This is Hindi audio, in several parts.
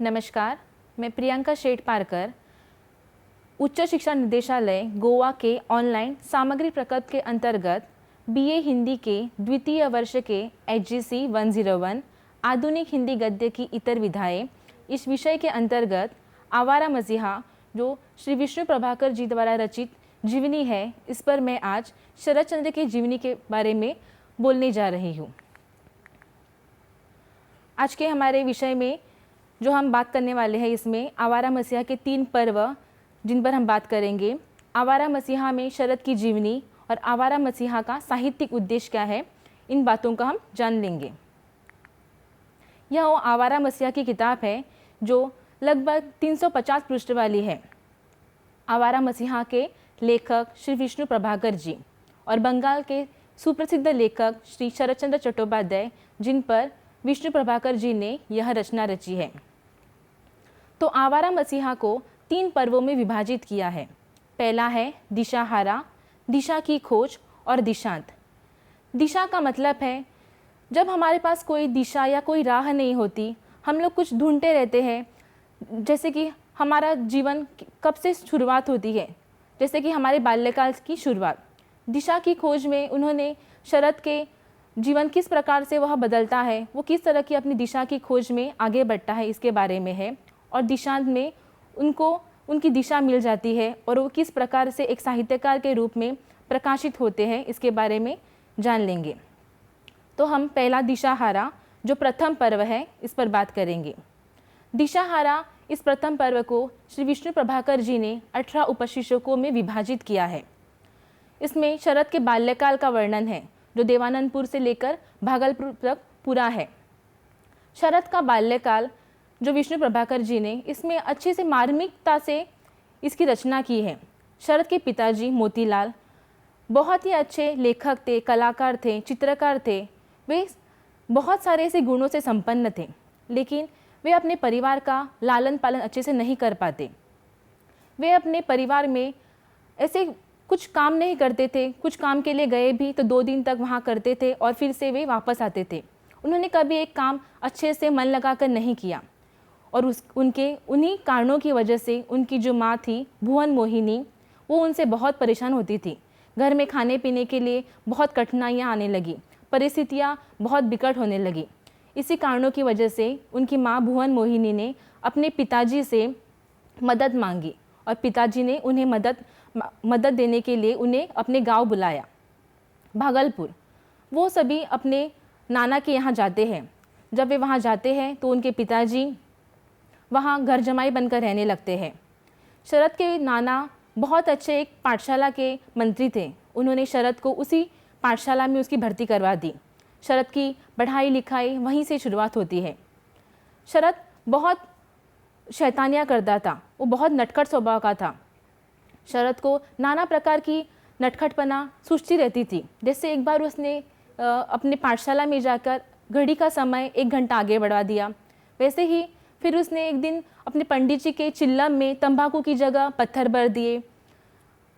नमस्कार, मैं प्रियंका शेठ पारकर उच्च शिक्षा निदेशालय गोवा के ऑनलाइन सामग्री प्रकल्प के अंतर्गत बीए हिंदी के द्वितीय वर्ष के HGC 101 आधुनिक हिंदी गद्य की इतर विधाएं इस विषय के अंतर्गत आवारा मसीहा जो श्री विष्णु प्रभाकर जी द्वारा रचित जीवनी है, इस पर मैं आज शरद चंद्र की जीवनी के बारे में बोलने जा रही हूँ। आज के हमारे विषय में जो हम बात करने वाले हैं, इसमें आवारा मसीहा के 3 पर्व जिन पर हम बात करेंगे। आवारा मसीहा में शरद की जीवनी और आवारा मसीहा का साहित्यिक उद्देश्य क्या है, इन बातों का हम जान लेंगे। यह वो आवारा मसीहा की किताब है जो लगभग 350 पृष्ठ वाली है। आवारा मसीहा के लेखक श्री विष्णु प्रभाकर जी और बंगाल के सुप्रसिद्ध लेखक श्री शरद चंद्र चट्टोपाध्याय, जिन पर विष्णु प्रभाकर जी ने यह रचना रची है। तो आवारा मसीहा को 3 पर्वों में विभाजित किया है। पहला है दिशाहारा, दिशा की खोज और दिशांत। दिशा का मतलब है जब हमारे पास कोई दिशा या कोई राह नहीं होती, हम लोग कुछ ढूंढते रहते हैं। जैसे कि हमारा जीवन कब से शुरुआत होती है, जैसे कि हमारे बाल्यकाल की शुरुआत। दिशा की खोज में उन्होंने शरद के जीवन किस प्रकार से वह बदलता है, वो किस तरह की अपनी दिशा की खोज में आगे बढ़ता है, इसके बारे में है। और दिशांत में उनको उनकी दिशा मिल जाती है और वो किस प्रकार से एक साहित्यकार के रूप में प्रकाशित होते हैं, इसके बारे में जान लेंगे। तो हम पहला दिशाहारा जो प्रथम पर्व है, इस पर बात करेंगे। दिशाहारा इस प्रथम पर्व को श्री विष्णु प्रभाकर जी ने 18 उपशीर्षकों में विभाजित किया है। इसमें शरद के बाल्यकाल का वर्णन है जो देवानंदपुर से लेकर भागलपुर तक पूरा है। शरद का बाल्यकाल जो विष्णु प्रभाकर जी ने इसमें अच्छे से मार्मिकता से इसकी रचना की है। शरद के पिताजी मोतीलाल बहुत ही अच्छे लेखक थे, कलाकार थे, चित्रकार थे। वे बहुत सारे ऐसे गुणों से संपन्न थे, लेकिन वे अपने परिवार का लालन पालन अच्छे से नहीं कर पाते। वे अपने परिवार में ऐसे कुछ काम नहीं करते थे। कुछ काम के लिए गए भी तो 2 दिन तक वहाँ करते थे और फिर से वे वापस आते थे। उन्होंने कभी एक काम अच्छे से मन लगाकर नहीं किया और उनके उन्हीं कारणों की वजह से उनकी जो माँ थी भुवन मोहिनी, वो उनसे बहुत परेशान होती थी। घर में खाने पीने के लिए बहुत कठिनाइयाँ आने लगी, परिस्थितियाँ बहुत बिकट होने लगी। इसी कारणों की वजह से उनकी माँ भुवन मोहिनी ने अपने पिताजी से मदद मांगी और पिताजी ने उन्हें मदद देने के लिए उन्हें अपने गांव बुलाया, भागलपुर। वो सभी अपने नाना के यहाँ जाते हैं। जब वे वहाँ जाते हैं तो उनके पिताजी वहाँ घर जमाई बनकर रहने लगते हैं। शरद के नाना बहुत अच्छे एक पाठशाला के मंत्री थे। उन्होंने शरद को उसी पाठशाला में उसकी भर्ती करवा दी। शरद की पढ़ाई लिखाई वहीं से शुरुआत होती है। शरद बहुत शैतानियाँ करता था, वो बहुत नटखट स्वभाव का था। शरद को नाना प्रकार की नटखटपना सूझती रहती थी। जैसे एक बार उसने अपने पाठशाला में जाकर घड़ी का समय 1 घंटा आगे बढ़ा दिया। वैसे ही फिर उसने एक दिन अपने पंडित जी के चिल्लम में तंबाकू की जगह पत्थर भर दिए,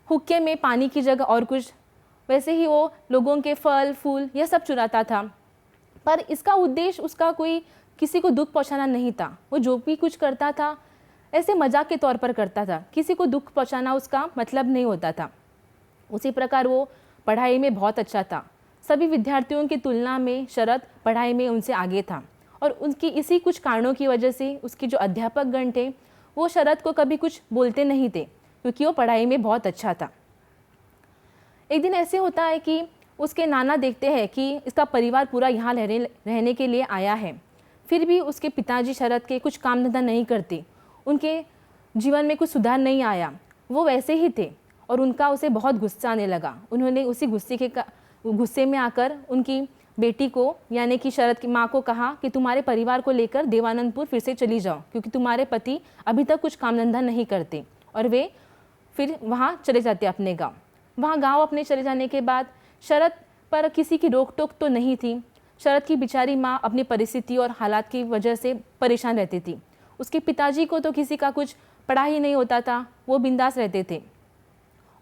हुक्के में पानी की जगह और कुछ। वैसे ही वो लोगों के फल फूल यह सब चुराता था, पर इसका उद्देश्य उसका कोई किसी को दुख पहुंचाना नहीं था। वो जो भी कुछ करता था ऐसे मजाक के तौर पर करता था, किसी को दुख पहुंचाना उसका मतलब नहीं होता था। उसी प्रकार वो पढ़ाई में बहुत अच्छा था। सभी विद्यार्थियों की तुलना में शरद पढ़ाई में उनसे आगे था और उनकी इसी कुछ कारणों की वजह से उसके जो अध्यापक गण थे वो शरद को कभी कुछ बोलते नहीं थे, क्योंकि वो पढ़ाई में बहुत अच्छा था। एक दिन ऐसे होता है कि उसके नाना देखते हैं कि इसका परिवार पूरा यहाँ रहने के लिए आया है, फिर भी उसके पिताजी शरद के कुछ काम धंधा नहीं करते। उनके जीवन में कुछ सुधार नहीं आया, वो वैसे ही थे और उनका उसे बहुत गुस्सा आने लगा। उन्होंने उसी गुस्से में आकर उनकी बेटी को यानी कि शरद की माँ को कहा कि तुम्हारे परिवार को लेकर देवानंदपुर फिर से चली जाओ, क्योंकि तुम्हारे पति अभी तक कुछ काम धंधा नहीं करते। और वे फिर वहाँ चले जाते अपने गाँव। वहाँ गाँव अपने चले जाने के बाद शरद पर किसी की रोक टोक तो नहीं थी। शरद की बेचारी माँ अपनी परिस्थिति और हालात की वजह से परेशान रहती थी। उसके पिताजी को तो किसी का कुछ पड़ा ही नहीं होता था, वो बिंदास रहते थे।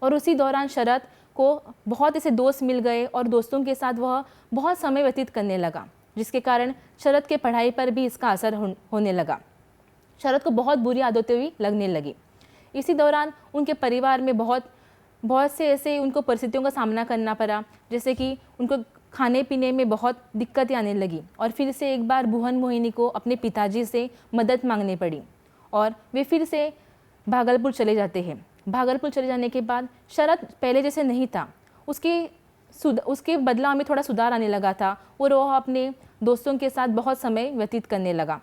और उसी दौरान शरद को बहुत ऐसे दोस्त मिल गए और दोस्तों के साथ वह बहुत समय व्यतीत करने लगा, जिसके कारण शरद के पढ़ाई पर भी इसका असर होने लगा। शरद को बहुत बुरी आदतें भी लगने लगी। इसी दौरान उनके परिवार में बहुत से ऐसे उनको परिस्थितियों का सामना करना पड़ा, जैसे कि उनको खाने पीने में बहुत दिक्कतें आने लगी और फिर से एक बार भुवन मोहिनी को अपने पिताजी से मदद मांगनी पड़ी और वे फिर से भागलपुर चले जाते हैं। भागलपुर चले जाने के बाद शरद पहले जैसे नहीं था, उसके बदलाव में थोड़ा सुधार आने लगा था और वह अपने दोस्तों के साथ बहुत समय व्यतीत करने लगा।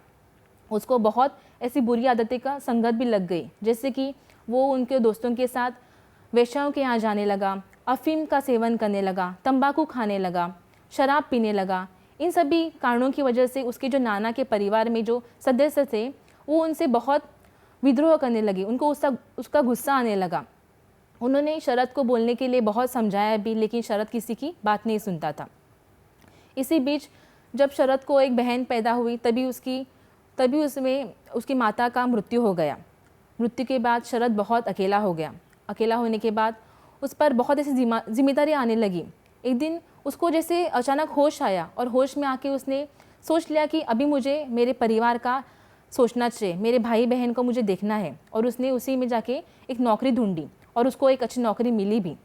उसको बहुत ऐसी बुरी आदतें का संगत भी लग गई, जैसे कि वो उनके दोस्तों के साथ वेश्याओं के यहाँ जाने लगा, अफीम का सेवन करने लगा, तंबाकू खाने लगा, शराब पीने लगा। इन सभी कारणों की वजह से उसके जो नाना के परिवार में जो सदस्य थे वो उनसे बहुत विद्रोह करने लगे, उनको उसका गुस्सा आने लगा। उन्होंने शरद को बोलने के लिए बहुत समझाया भी, लेकिन शरद किसी की बात नहीं सुनता था। इसी बीच जब शरद को एक बहन पैदा हुई तभी उसमें उसकी माता का मृत्यु हो गया। मृत्यु के बाद शरद बहुत अकेला हो गया। अकेला होने के बाद उस पर बहुत ऐसी जिम्मेदारी आने लगी। एक दिन उसको जैसे अचानक होश आया और होश में आके उसने सोच लिया कि अभी मुझे मेरे परिवार का सोचना चाहिए, मेरे भाई बहन को मुझे देखना है। और उसने उसी में जाके एक नौकरी ढूंढी और उसको एक अच्छी नौकरी मिली भी।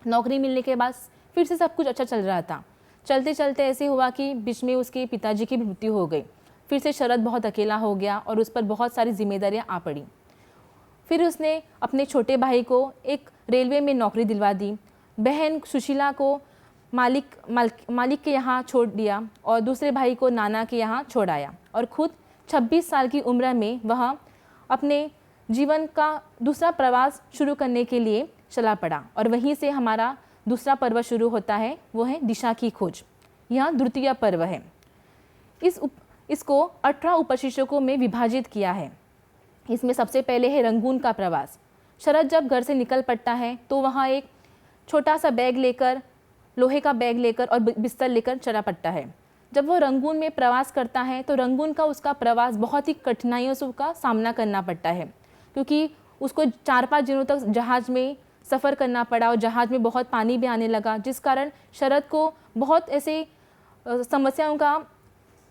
नौकरी मिलने के बाद फिर से सब कुछ अच्छा चल रहा था। चलते चलते ऐसे हुआ कि बीच में उसके पिताजी की मृत्यु हो गई। फिर से शरद बहुत अकेला हो गया और उस पर बहुत सारी जिम्मेदारियां आ पड़ी। फिर उसने अपने छोटे भाई को एक रेलवे में नौकरी दिलवा दी, बहन सुशीला को मालिक के यहाँ छोड़ दिया और दूसरे भाई को नाना के यहाँ छोड़ाया और खुद 26 साल की उम्र में वह अपने जीवन का दूसरा प्रवास शुरू करने के लिए चला पड़ा। और वहीं से हमारा दूसरा पर्व शुरू होता है, वो है दिशा की खोज। यह द्वितीय पर्व है। इसको 18 उपशीर्षकों में विभाजित किया है। इसमें सबसे पहले है रंगून का प्रवास। शरद जब घर से निकल पड़ता है तो वहाँ एक छोटा सा बैग लेकर, लोहे का बैग लेकर और बिस्तर लेकर चला पड़ता है। जब वो रंगून में प्रवास करता है तो रंगून का उसका प्रवास बहुत ही कठिनाइयों से का सामना करना पड़ता है, क्योंकि उसको 4-5 दिनों तक जहाज़ में सफ़र करना पड़ा और जहाज़ में बहुत पानी भी आने लगा, जिस कारण शरद को बहुत ऐसे समस्याओं का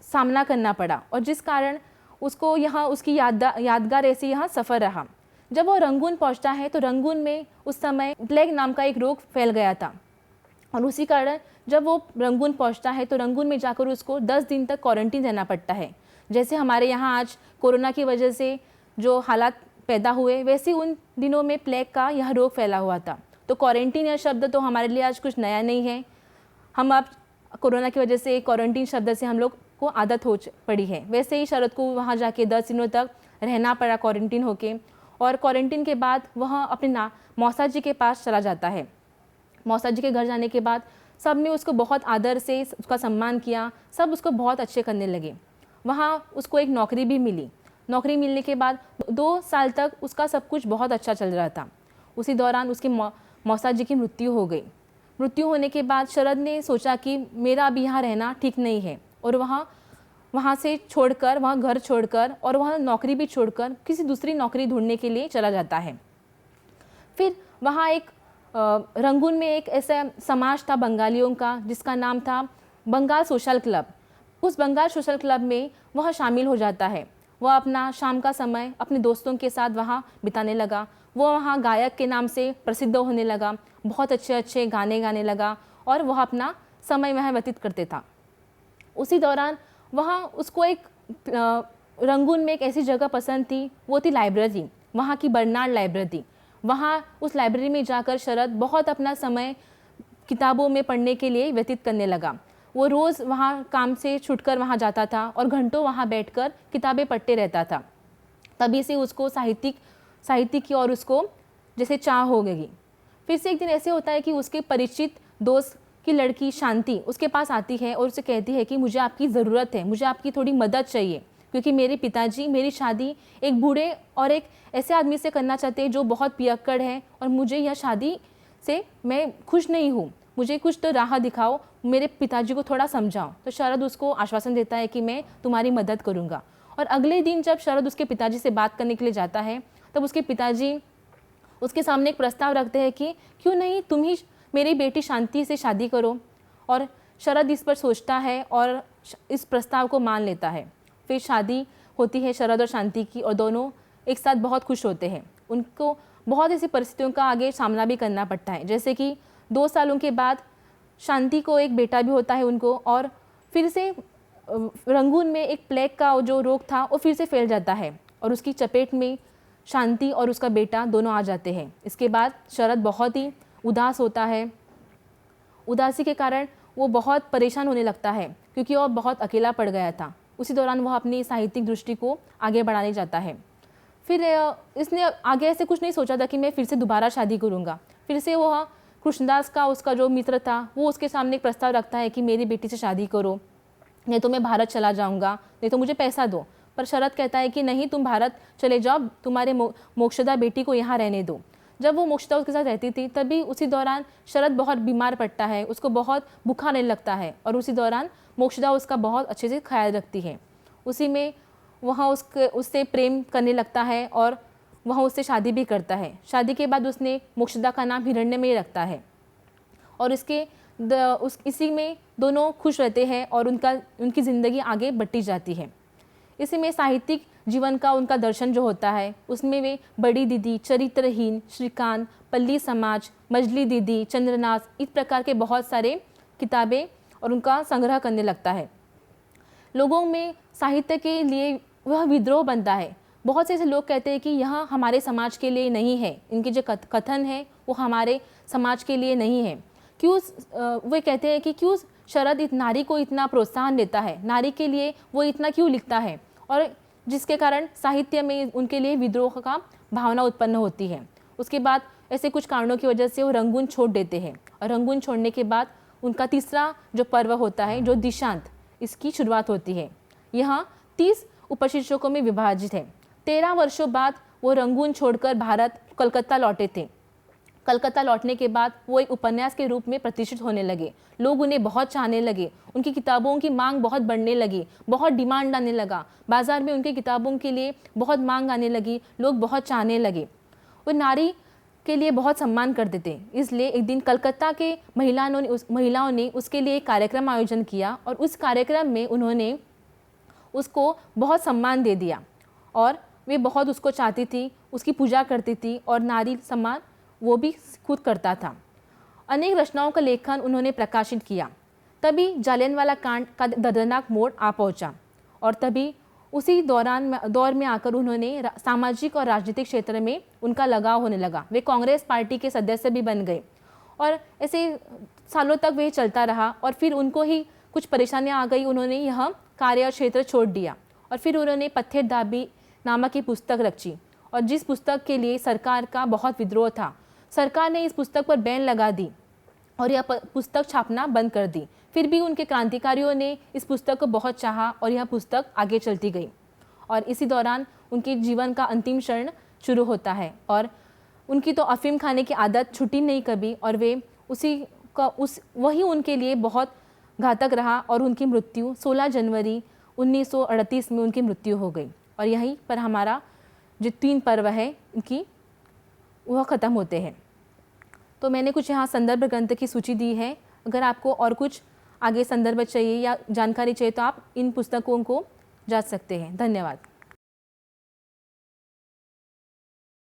सामना करना पड़ा और जिस कारण उसको यहाँ उसकी यादगार ऐसे यहाँ सफ़र रहा। जब वो रंगून पहुँचता है तो रंगून में उस समय प्लेग नाम का एक रोग फैल गया था और उसी कारण जब वो रंगून पहुँचता है तो रंगून में जाकर उसको 10 दिन तक क्वारंटीन रहना पड़ता है। जैसे हमारे यहाँ आज कोरोना की वजह से जो हालात पैदा हुए, वैसे उन दिनों में प्लेग का यह रोग फैला हुआ था। तो क्वारंटीन यह शब्द तो हमारे लिए आज कुछ नया नहीं है। हम अब कोरोना की वजह से क्वारंटीन शब्द से हम लोग को आदत हो पड़ी है। वैसे ही शरद को वहाँ जाके 10 दिनों तक रहना पड़ा क्वारंटीन होके और क्वारंटीन के बाद वह अपने मौसा जी के पास चला जाता है। मौसा जी के घर जाने के बाद सब ने उसको बहुत आदर से उसका सम्मान किया, सब उसको बहुत अच्छे करने लगे। वहाँ उसको एक नौकरी भी मिली। नौकरी मिलने के बाद 2 साल तक उसका सब कुछ बहुत अच्छा चल रहा था। उसी दौरान उसके मौसा जी की मृत्यु हो गई। मृत्यु होने के बाद शरद ने सोचा कि मेरा अभी यहाँ रहना ठीक नहीं है और वहाँ से छोड़कर, वहाँ घर छोड़कर और वहाँ नौकरी भी छोड़कर किसी दूसरी नौकरी ढूंढने के लिए चला जाता है। फिर वहाँ एक रंगून में एक ऐसा समाज था बंगालियों का जिसका नाम था बंगाल सोशल क्लब। उस बंगाल सोशल क्लब में वह शामिल हो जाता है। वह अपना शाम का समय अपने दोस्तों के साथ वहाँ बिताने लगा। वो वहाँ गायक के नाम से प्रसिद्ध होने लगा, बहुत अच्छे अच्छे गाने गाने लगा और वह अपना समय वहाँ व्यतीत करते था। उसी दौरान वहाँ उसको एक रंगून में एक ऐसी जगह पसंद थी, वो थी लाइब्रेरी, वहाँ की बर्नार्ड लाइब्रेरी। वहाँ उस लाइब्रेरी में जाकर शरद बहुत अपना समय किताबों में पढ़ने के लिए व्यतीत करने लगा। वो रोज़ वहाँ काम से छुटकर वहाँ जाता था और घंटों वहाँ बैठकर किताबें पढ़ते रहता था। तभी से उसको साहित्य की और उसको जैसे चाह हो गई। फिर से एक दिन ऐसे होता है कि उसके परिचित दोस्त की लड़की शांति उसके पास आती है और उसे कहती है कि मुझे आपकी ज़रूरत है, मुझे आपकी थोड़ी मदद चाहिए, क्योंकि मेरे पिताजी मेरी शादी एक बूढ़े और एक ऐसे आदमी से करना चाहते हैं जो बहुत पियक्कड़ है और मुझे यह शादी से मैं खुश नहीं हूँ, मुझे कुछ तो राह दिखाओ, मेरे पिताजी को थोड़ा समझाओ। तो शरद उसको आश्वासन देता है कि मैं तुम्हारी मदद करूँगा। और अगले दिन जब शरद उसके पिताजी से बात करने के लिए जाता है तब उसके पिताजी उसके सामने एक प्रस्ताव रखते हैं कि क्यों नहीं तुम ही मेरी बेटी शांति से शादी करो। और शरद इस पर सोचता है और इस प्रस्ताव को मान लेता है। फिर शादी होती है शरद और शांति की, और दोनों एक साथ बहुत खुश होते हैं। उनको बहुत ऐसी परिस्थितियों का आगे सामना भी करना पड़ता है, जैसे कि 2 सालों के बाद शांति को एक बेटा भी होता है उनको, और फिर से रंगून में एक प्लेग का जो रोग था वो फिर से फैल जाता है और उसकी चपेट में शांति और उसका बेटा दोनों आ जाते हैं। इसके बाद शरद बहुत ही उदास होता है। उदासी के कारण वो बहुत परेशान होने लगता है क्योंकि वो बहुत अकेला पड़ गया था। उसी दौरान वह अपनी साहित्यिक दृष्टि को आगे बढ़ाने जाता है। फिर इसने आगे ऐसे कुछ नहीं सोचा था कि मैं फिर से दोबारा शादी करूँगा। फिर से वह कृष्णदास का उसका जो मित्र था वो उसके सामने एक प्रस्ताव रखता है कि मेरी बेटी से शादी करो, नहीं तो मैं भारत चला जाऊँगा, नहीं तो मुझे पैसा दो। पर शरद कहता है कि नहीं, तुम भारत चले जाओ, तुम्हारे मोक्षदा बेटी को यहाँ रहने दो। जब वो मोक्षदा उसके साथ रहती थी तभी उसी दौरान शरद बहुत बीमार पड़ता है, उसको बहुत बुखार आने लगता है और उसी दौरान मोक्षदा उसका बहुत अच्छे से ख्याल रखती है। उसी में वह उससे प्रेम करने लगता है और वह उससे शादी भी करता है। शादी के बाद उसने मोक्षदा का नाम हिरण्यमयी रखता है और इसी में दोनों खुश रहते हैं और उनकी ज़िंदगी आगे बढ़ती जाती है। इसी में साहित्यिक जीवन का उनका दर्शन जो होता है उसमें वे बड़ी दीदी, चरित्रहीन, श्रीकांत, पल्ली समाज, मजली दीदी, चंद्रनाथ, इस प्रकार के बहुत सारे किताबें और उनका संग्रह करने लगता है। लोगों में साहित्य के लिए वह विद्रोह बनता है। बहुत से ऐसे लोग कहते हैं कि यह हमारे समाज के लिए नहीं है, इनके जो कथन है वो हमारे समाज के लिए नहीं है। क्यों वे कहते हैं कि क्यों शरद नारी को इतना प्रोत्साहन देता है, नारी के लिए वो इतना क्यों लिखता है, और जिसके कारण साहित्य में उनके लिए विद्रोह का भावना उत्पन्न होती है। उसके बाद ऐसे कुछ कारणों की वजह से वो रंगून छोड़ देते हैं और रंगून छोड़ने के बाद उनका तीसरा जो पर्व होता है जो दिशांत, इसकी शुरुआत होती है। यह 30 उपशीर्षकों में विभाजित है। 13 वर्षों बाद वो रंगून छोड़कर भारत कलकत्ता लौटे थे। कलकत्ता लौटने के बाद वो एक उपन्यास के रूप में प्रतिष्ठित होने लगे। लोग उन्हें बहुत चाहने लगे, उनकी किताबों की मांग बहुत बढ़ने लगी, बहुत डिमांड आने लगा, बाजार में उनकी किताबों के लिए बहुत मांग आने लगी, लोग बहुत चाहने लगे। वो नारी के लिए बहुत सम्मान करते थे, इसलिए एक दिन कलकत्ता के महिलाओं ने उसके लिए एक कार्यक्रम आयोजन किया और उस कार्यक्रम में उन्होंने उसको बहुत सम्मान दे दिया और वे बहुत उसको चाहती थी, उसकी पूजा करती थी और नारी सम्मान वो भी खुद करता था। अनेक रचनाओं का लेखन उन्होंने प्रकाशित किया। तभी जालियनवाला कांड का दर्दनाक मोड़ आ पहुंचा और तभी उसी दौर में आकर उन्होंने सामाजिक और राजनीतिक क्षेत्र में उनका लगाव होने लगा। वे कांग्रेस पार्टी के सदस्य भी बन गए और ऐसे सालों तक वह चलता रहा और फिर उनको ही कुछ परेशानियां आ गई, उन्होंने यह कार्य क्षेत्र छोड़ दिया और फिर उन्होंने पत्थर दाबी नामक की पुस्तक रची और जिस पुस्तक के लिए सरकार का बहुत विद्रोह था। सरकार ने इस पुस्तक पर बैन लगा दी और यह पुस्तक छापना बंद कर दी। फिर भी उनके क्रांतिकारियों ने इस पुस्तक को बहुत चाहा और यह पुस्तक आगे चलती गई और इसी दौरान उनके जीवन का अंतिम क्षण शुरू होता है और उनकी तो अफीम खाने की आदत छूटी नहीं कभी और वे वही उनके लिए बहुत घातक रहा और उनकी मृत्यु 16 जनवरी 1938 में उनकी मृत्यु हो गई और यहीं पर हमारा जो 3 पर्व है इनकी वह ख़त्म होते हैं। तो मैंने कुछ यहाँ संदर्भ ग्रंथ की सूची दी है। अगर आपको और कुछ आगे संदर्भ चाहिए या जानकारी चाहिए तो आप इन पुस्तकों को जा सकते हैं। धन्यवाद।